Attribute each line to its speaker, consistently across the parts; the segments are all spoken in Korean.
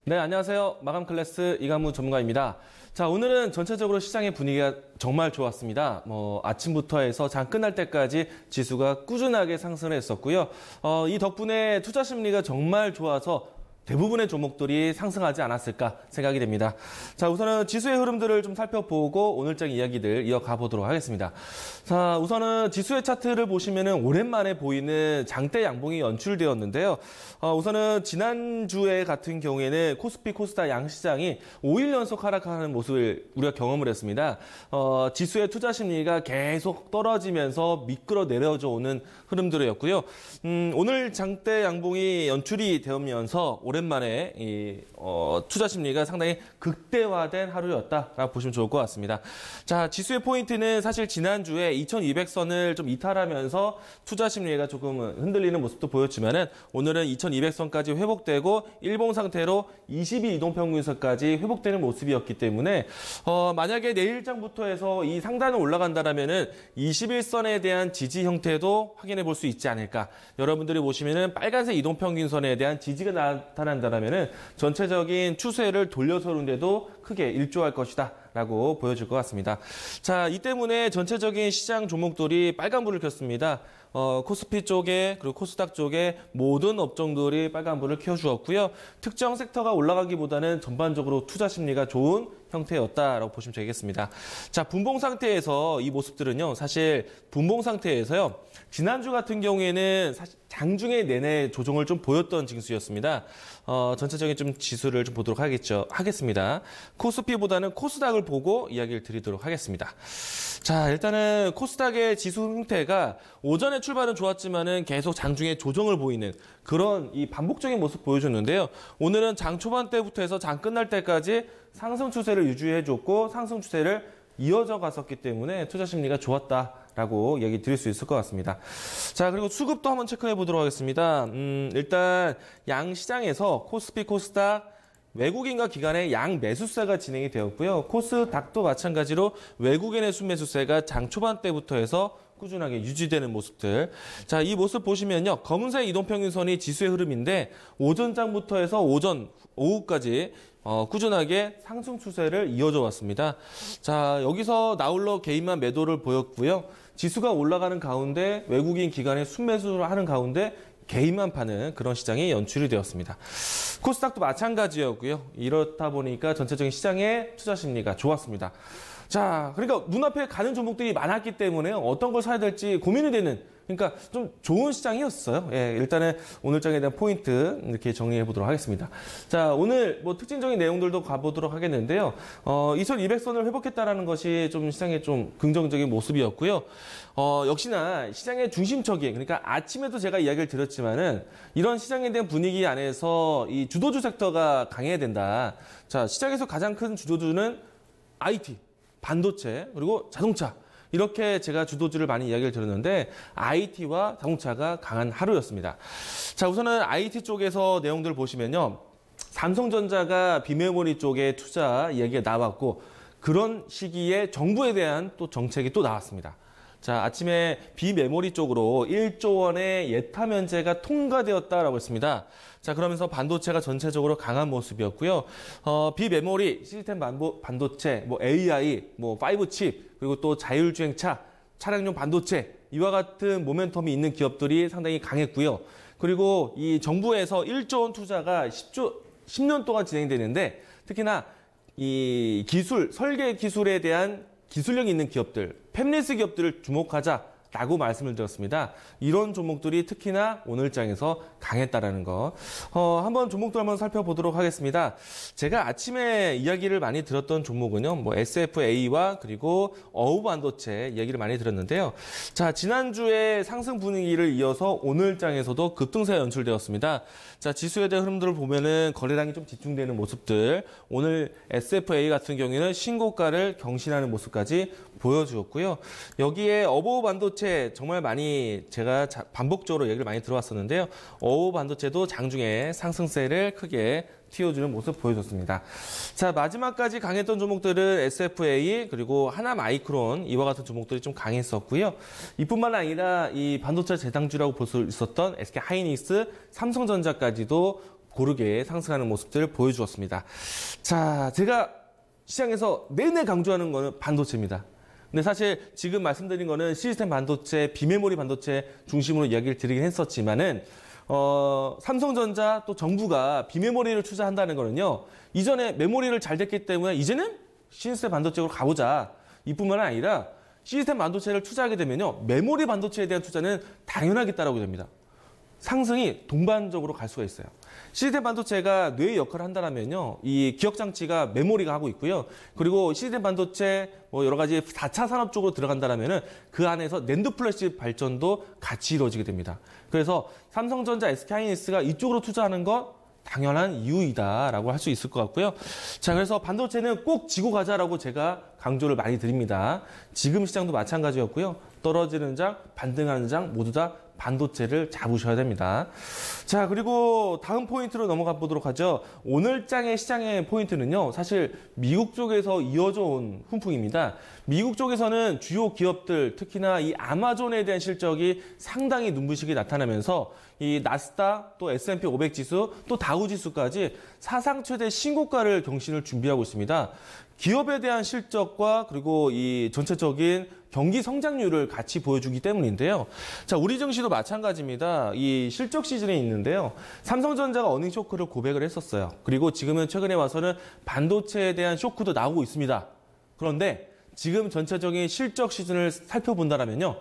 Speaker 1: 네, 안녕하세요. 마감 클래스 이강무 전문가입니다. 자, 오늘은 전체적으로 시장의 분위기가 정말 좋았습니다. 아침부터 해서 장 끝날 때까지 지수가 꾸준하게 상승을 했었고요. 이 덕분에 투자 심리가 정말 좋아서 대부분의 종목들이 상승하지 않았을까 생각이 됩니다. 자, 우선은 지수의 흐름들을 좀 살펴보고 오늘장 이야기들 이어가 보도록 하겠습니다. 자, 우선은 지수의 차트를 보시면은 오랜만에 보이는 장대 양봉이 연출되었는데요. 우선은 지난주에 같은 경우에는 코스피, 코스닥 양시장이 5일 연속 하락하는 모습을 우리가 경험을 했습니다. 지수의 투자 심리가 계속 떨어지면서 미끄러 내려져 오는 흐름들이었고요. 오늘 장대 양봉이 연출이 되면서 오랜만에 투자 심리가 상당히 극대화된 하루였다라고 보시면 좋을 것 같습니다. 자, 지수의 포인트는 사실 지난주에 2200선을 좀 이탈하면서 투자 심리가 조금 흔들리는 모습도 보였지만은 오늘은 2200선까지 회복되고 일봉 상태로 22 이동평균선까지 회복되는 모습이었기 때문에 만약에 내일장부터 해서 이 상단을 올라간다라면은 21선에 대한 지지 형태도 확인해 볼 수 있지 않을까. 여러분들이 보시면은 빨간색 이동평균선에 대한 지지가 나타난다라면은 전체적인 추세를 돌려서는데도 크게 일조할 것이다 라고 보여질 것 같습니다. 자, 이 때문에 전체적인 시장 종목들이 빨간불을 켰습니다. 코스피 쪽에 그리고 코스닥 쪽에 모든 업종들이 빨간불을 켜주었고요. 특정 섹터가 올라가기보다는 전반적으로 투자 심리가 좋은 형태였다라고 보시면 되겠습니다. 자, 분봉 상태에서 이 모습들은요, 사실 분봉 상태에서요, 지난주 같은 경우에는 사실 장중에 내내 조정을 좀 보였던 징수였습니다. 전체적인 좀 지수를 좀 보도록 하겠습니다. 코스피보다는 코스닥을 보고 이야기를 드리도록 하겠습니다. 자, 일단은 코스닥의 지수 형태가 오전에 출발은 좋았지만은 계속 장중에 조정을 보이는 그런 이 반복적인 모습 보여줬는데요. 오늘은 장 초반 때부터 해서 장 끝날 때까지 상승 추세를 유지해줬고 상승 추세를 이어져 갔었기 때문에 투자 심리가 좋았다라고 얘기 드릴 수 있을 것 같습니다. 자, 그리고 수급도 한번 체크해 보도록 하겠습니다. 일단 양 시장에서 코스피, 코스닥 외국인과 기관의 양 매수세가 진행이 되었고요. 코스닥도 마찬가지로 외국인의 순매수세가 장 초반 때부터 해서 꾸준하게 유지되는 모습들. 자, 이 모습 보시면요. 검은색 이동평균선이 지수의 흐름인데 오전장부터 해서 오후까지 꾸준하게 상승 추세를 이어져 왔습니다. 자, 여기서 나홀로 개인만 매도를 보였고요. 지수가 올라가는 가운데 외국인 기관의 순매수를 하는 가운데 개인만 파는 그런 시장이 연출이 되었습니다. 코스닥도 마찬가지였고요. 이렇다 보니까 전체적인 시장의 투자 심리가 좋았습니다. 자, 그러니까 눈앞에 가는 종목들이 많았기 때문에 어떤 걸 사야 될지 고민이 되는, 그러니까 좀 좋은 시장이었어요. 예, 일단은 오늘장에 대한 포인트 이렇게 정리해 보도록 하겠습니다. 자, 오늘 뭐 특징적인 내용들도 가보도록 하겠는데요. 2200선을 회복했다라는 것이 좀 시장의 좀 긍정적인 모습이었고요. 역시나 시장의 중심적인, 그러니까 아침에도 제가 이야기를 드렸지만은 이런 시장에 대한 분위기 안에서 이 주도주 섹터가 강해야 된다. 자, 시장에서 가장 큰 주도주는 IT, 반도체, 그리고 자동차. 이렇게 제가 주도주를 많이 이야기를 드렸는데 IT와 자동차가 강한 하루였습니다. 자, 우선은 IT 쪽에서 내용들을 보시면요. 삼성전자가 비메모리 쪽에 투자 이야기가 나왔고 그런 시기에 정부에 대한 또 정책이 또 나왔습니다. 자, 아침에 비메모리 쪽으로 1조 원의 예타 면제가 통과되었다라고 했습니다. 자, 그러면서 반도체가 전체적으로 강한 모습이었고요. 비메모리, 시스템 반도체, 뭐 AI, 뭐 5칩, 그리고 또 자율주행차, 차량용 반도체, 이와 같은 모멘텀이 있는 기업들이 상당히 강했고요. 그리고 이 정부에서 1조 원 투자가 10년 동안 진행되는데 특히나 이 기술, 설계 기술에 대한 기술력이 있는 기업들, 팹리스 기업들을 주목하자라고 말씀을 드렸습니다. 이런 종목들이 특히나 오늘장에서 강했다라는 거. 한번 종목들 한번 살펴보도록 하겠습니다. 제가 아침에 이야기를 많이 들었던 종목은요, 뭐 SFA와 그리고 어우 반도체 이야기를 많이 들었는데요. 자, 지난주에 상승 분위기를 이어서 오늘장에서도 급등세가 연출되었습니다. 자, 지수에 대한 흐름들을 보면은 거래량이 좀 집중되는 모습들. 오늘 SFA 같은 경우에는 신고가를 경신하는 모습까지 보여주었고요. 여기에 어보우 반도체 정말 많이 제가 반복적으로 얘기를 많이 들어왔었는데요. 어보우 반도체도 장중에 상승세를 크게 튀어주는 모습 보여줬습니다. 자, 마지막까지 강했던 종목들은 SFA 그리고 하나마이크론 이와 같은 종목들이 좀 강했었고요. 이뿐만 아니라 이 반도체 재당주라고 볼 수 있었던 SK 하이닉스, 삼성전자까지도 고르게 상승하는 모습들을 보여주었습니다. 자, 제가 시장에서 내내 강조하는 거는 반도체입니다. 근데 사실 지금 말씀드린 거는 시스템 반도체, 비메모리 반도체 중심으로 이야기를 드리긴 했었지만은 삼성전자 또 정부가 비메모리를 투자한다는 거는요. 이전에 메모리를 잘 됐기 때문에 이제는 시스템 반도체로 가보자. 이뿐만 아니라 시스템 반도체를 투자하게 되면요. 메모리 반도체에 대한 투자는 당연하게 따라오게 됩니다. 상승이 동반적으로 갈 수가 있어요. 시스템 반도체가 뇌의 역할을 한다면요. 이 기억 장치가 메모리가 하고 있고요. 그리고 시스템 반도체 여러 가지 4차 산업 쪽으로 들어간다면은 그 안에서 낸드 플래시 발전도 같이 이루어지게 됩니다. 그래서 삼성전자, SK하이닉스가 이쪽으로 투자하는 건 당연한 이유이다라고 할 수 있을 것 같고요. 자, 그래서 반도체는 꼭 지고 가자라고 제가 강조를 많이 드립니다. 지금 시장도 마찬가지였고요. 떨어지는 장, 반등하는 장 모두 다 반도체를 잡으셔야 됩니다. 자, 그리고 다음 포인트로 넘어가 보도록 하죠. 오늘 장의 시장의 포인트는요. 사실 미국 쪽에서 이어져 온 훈풍입니다. 미국 쪽에서는 주요 기업들, 특히나 이 아마존에 대한 실적이 상당히 눈부시게 나타나면서 이 나스닥, 또 S&P 500 지수, 또 다우 지수까지 사상 최대 신고가를 경신을 준비하고 있습니다. 기업에 대한 실적과 그리고 이 전체적인 경기 성장률을 같이 보여주기 때문인데요. 자, 우리 증시도 마찬가지입니다. 이 실적 시즌에 있는데요. 삼성전자가 어닝 쇼크를 고백을 했었어요. 그리고 지금은 최근에 와서는 반도체에 대한 쇼크도 나오고 있습니다. 그런데 지금 전체적인 실적 시즌을 살펴본다면요.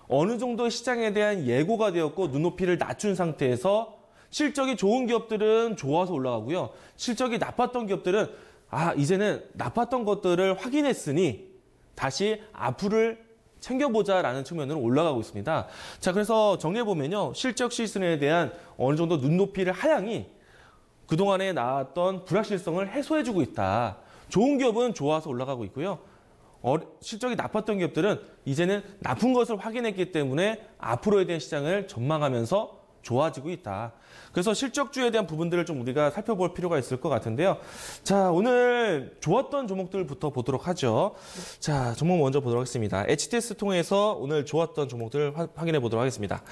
Speaker 1: 어느 정도 시장에 대한 예고가 되었고 눈높이를 낮춘 상태에서 실적이 좋은 기업들은 좋아서 올라가고요. 실적이 나빴던 기업들은 이제는 나빴던 것들을 확인했으니 다시 앞으로를 챙겨보자라는 측면으로 올라가고 있습니다. 자, 그래서 정리해보면요. 실적 시즌에 대한 어느 정도 눈높이를 하향이 그동안에 나왔던 불확실성을 해소해주고 있다. 좋은 기업은 좋아서 올라가고 있고요. 실적이 나빴던 기업들은 이제는 나쁜 것을 확인했기 때문에 앞으로에 대한 시장을 전망하면서 좋아지고 있다. 그래서 실적주에 대한 부분들을 좀 우리가 살펴볼 필요가 있을 것 같은데요. 자, 오늘 좋았던 종목들부터 보도록 하죠. 자, 종목 먼저 보도록 하겠습니다. HTS 통해서 오늘 좋았던 종목들을 확인해 보도록 하겠습니다.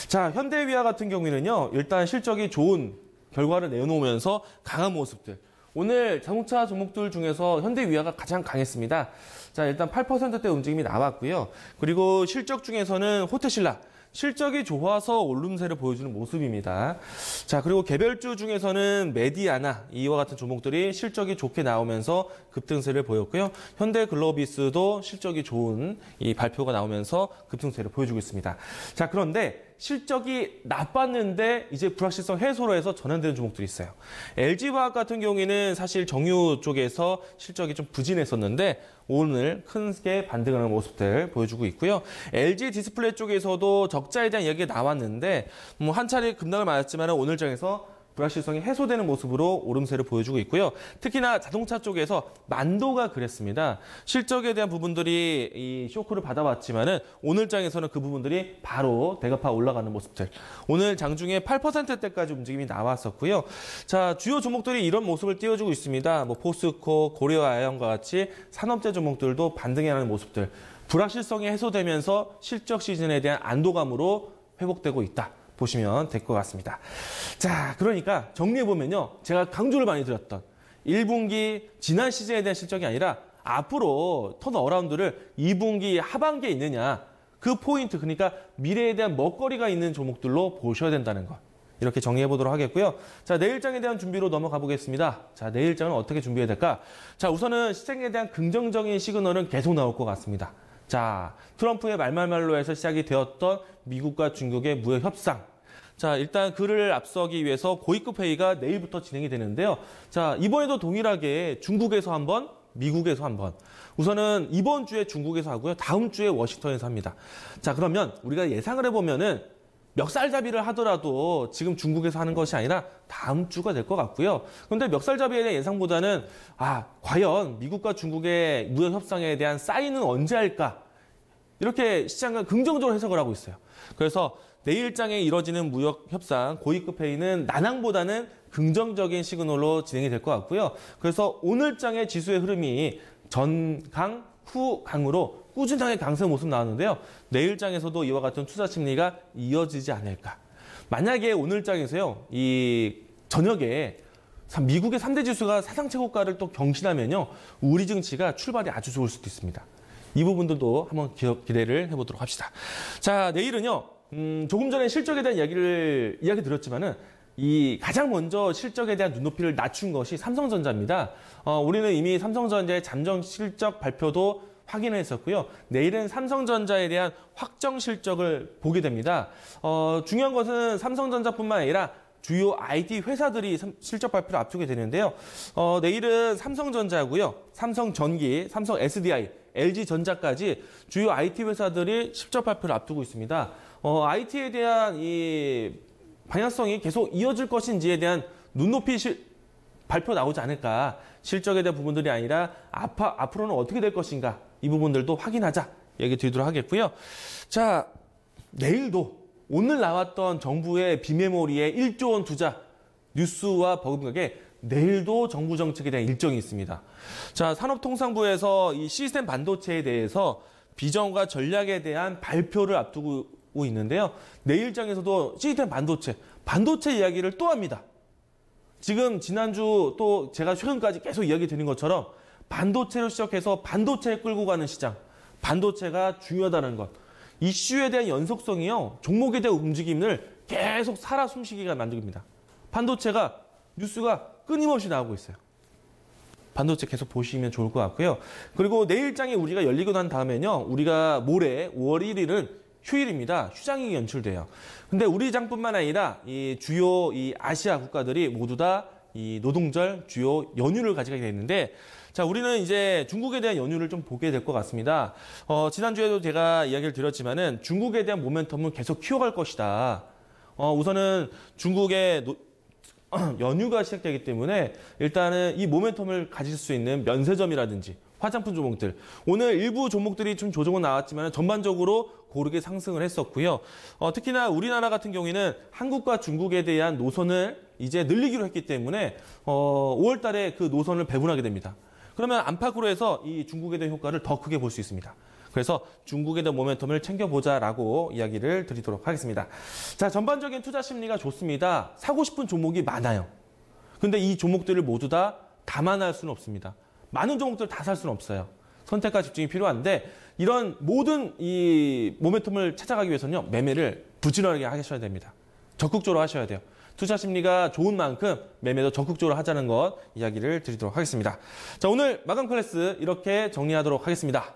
Speaker 1: 자, 현대위아 같은 경우에는요. 일단 실적이 좋은 결과를 내놓으면서 강한 모습들. 오늘 자동차 종목들 중에서 현대위아가 가장 강했습니다. 자, 일단 8%대 움직임이 나왔고요. 그리고 실적 중에서는 호테신라. 실적이 좋아서 오름세를 보여주는 모습입니다. 자, 그리고 개별주 중에서는 메디아나 이와 같은 종목들이 실적이 좋게 나오면서 급등세를 보였고요. 현대글로비스도 실적이 좋은 이 발표가 나오면서 급등세를 보여주고 있습니다. 자, 그런데 실적이 나빴는데 이제 불확실성 해소로 해서 전환되는 종목들이 있어요. LG화학 같은 경우에는 사실 정유 쪽에서 실적이 좀 부진했었는데 오늘 크게 반등하는 모습들 보여주고 있고요. LG 디스플레이 쪽에서도 적자에 대한 이야기가 나왔는데 한 차례 급락을 맞았지만 오늘 장에서 불확실성이 해소되는 모습으로 오름세를 보여주고 있고요. 특히나 자동차 쪽에서 만도가 그랬습니다. 실적에 대한 부분들이 이 쇼크를 받아왔지만은 오늘 장에서는 그 부분들이 바로 대갚아 올라가는 모습들. 오늘 장중에 8%대까지 움직임이 나왔었고요. 자, 주요 종목들이 이런 모습을 띄워주고 있습니다. 포스코, 고려아연과 같이 산업재 종목들도 반등해하는 모습들. 불확실성이 해소되면서 실적 시즌에 대한 안도감으로 회복되고 있다. 보시면 될 것 같습니다. 자, 그러니까 정리해보면요. 제가 강조를 많이 드렸던 1분기 지난 시즌에 대한 실적이 아니라 앞으로 턴어라운드를 2분기 하반기에 있느냐. 그 포인트, 그러니까 미래에 대한 먹거리가 있는 종목들로 보셔야 된다는 것. 이렇게 정리해보도록 하겠고요. 자, 내일장에 대한 준비로 넘어가 보겠습니다. 자, 내일장은 어떻게 준비해야 될까? 자, 우선은 시장에 대한 긍정적인 시그널은 계속 나올 것 같습니다. 자, 트럼프의 말말말로 해서 시작이 되었던 미국과 중국의 무역 협상. 자, 일단 그를 앞서기 위해서 고위급 회의가 내일부터 진행이 되는데요. 자, 이번에도 동일하게 중국에서 한 번, 미국에서 한 번. 우선은 이번 주에 중국에서 하고요. 다음 주에 워싱턴에서 합니다. 자, 그러면 우리가 예상을 해보면은 멱살잡이를 하더라도 지금 중국에서 하는 것이 아니라 다음 주가 될 것 같고요. 그런데 멱살잡이에 대한 예상보다는 과연 미국과 중국의 무역 협상에 대한 사인은 언제 할까? 이렇게 시장은 긍정적으로 해석을 하고 있어요. 그래서 내일장에 이뤄지는 무역 협상 고위급 회의는 난항보다는 긍정적인 시그널로 진행이 될 것 같고요. 그래서 오늘장의 지수의 흐름이 전강, 후강으로 꾸준하게 강세 모습 나왔는데요. 내일장에서도 이와 같은 투자 심리가 이어지지 않을까. 만약에 오늘장에서요, 이 저녁에 미국의 3대 지수가 사상 최고가를 또 경신하면요. 우리 증시가 출발이 아주 좋을 수도 있습니다. 이 부분들도 한번 기대를 해보도록 합시다. 자, 내일은요. 조금 전에 실적에 대한 이야기 드렸지만은 이 가장 먼저 실적에 대한 눈높이를 낮춘 것이 삼성전자입니다. 우리는 이미 삼성전자의 잠정 실적 발표도 확인을 했었고요. 내일은 삼성전자에 대한 확정 실적을 보게 됩니다. 중요한 것은 삼성전자뿐만 아니라 주요 IT 회사들이 실적 발표를 앞두게 되는데요. 내일은 삼성전자고요. 삼성전기, 삼성 SDI, LG전자까지 주요 IT 회사들이 실적 발표를 앞두고 있습니다. IT에 대한 이 방향성이 계속 이어질 것인지에 대한 눈높이 발표 나오지 않을까. 실적에 대한 부분들이 아니라 앞으로는 어떻게 될 것인가. 이 부분들도 확인하자 얘기 드리도록 하겠고요. 자, 내일도 오늘 나왔던 정부의 비메모리의 1조 원 투자 뉴스와 버금가게 내일도 정부 정책에 대한 일정이 있습니다. 자, 산업통상부에서 이 시스템 반도체에 대해서 비전과 전략에 대한 발표를 앞두고 있는데요. 내일장에서도 시스템 반도체 이야기를 또 합니다. 지금 지난주 또 제가 최근까지 계속 이야기 드린 것처럼 반도체로 시작해서 반도체에 끌고 가는 시장, 반도체가 중요하다는 것. 이슈에 대한 연속성이요. 종목에 대한 움직임을 계속 살아 숨쉬기가 만듭니다. 반도체가 뉴스가 끊임없이 나오고 있어요. 반도체 계속 보시면 좋을 것 같고요. 그리고 내일장에 우리가 열리고 난 다음에는요. 우리가 모레 5월 1일은 휴일입니다. 휴장이 연출돼요. 근데 우리 장뿐만 아니라 이 주요 이 아시아 국가들이 모두 다 이 노동절 주요 연휴를 가지게 되는데 자, 우리는 이제 중국에 대한 연휴를 좀 보게 될 것 같습니다. 지난주에도 제가 이야기를 드렸지만은 중국에 대한 모멘텀은 계속 키워갈 것이다. 우선은 중국의 연휴가 시작되기 때문에 일단은 이 모멘텀을 가질 수 있는 면세점이라든지 화장품 종목들. 오늘 일부 종목들이 좀 조정은 나왔지만 전반적으로 고르게 상승을 했었고요. 특히나 우리나라 같은 경우에는 한국과 중국에 대한 노선을 이제 늘리기로 했기 때문에 5월 달에 그 노선을 배분하게 됩니다. 그러면 안팎으로 해서 이 중국에 대한 효과를 더 크게 볼 수 있습니다. 그래서 중국에 대한 모멘텀을 챙겨보자라고 이야기를 드리도록 하겠습니다. 자, 전반적인 투자 심리가 좋습니다. 사고 싶은 종목이 많아요. 근데 이 종목들을 모두 다 감안할 수는 없습니다. 많은 종목들 다 살 수는 없어요. 선택과 집중이 필요한데 이런 모든 이 모멘텀을 찾아가기 위해서는요. 매매를 부지런하게 하셔야 됩니다. 적극적으로 하셔야 돼요. 투자 심리가 좋은 만큼 매매도 적극적으로 하자는 것 이야기를 드리도록 하겠습니다. 자, 오늘 마감 클래스 이렇게 정리하도록 하겠습니다.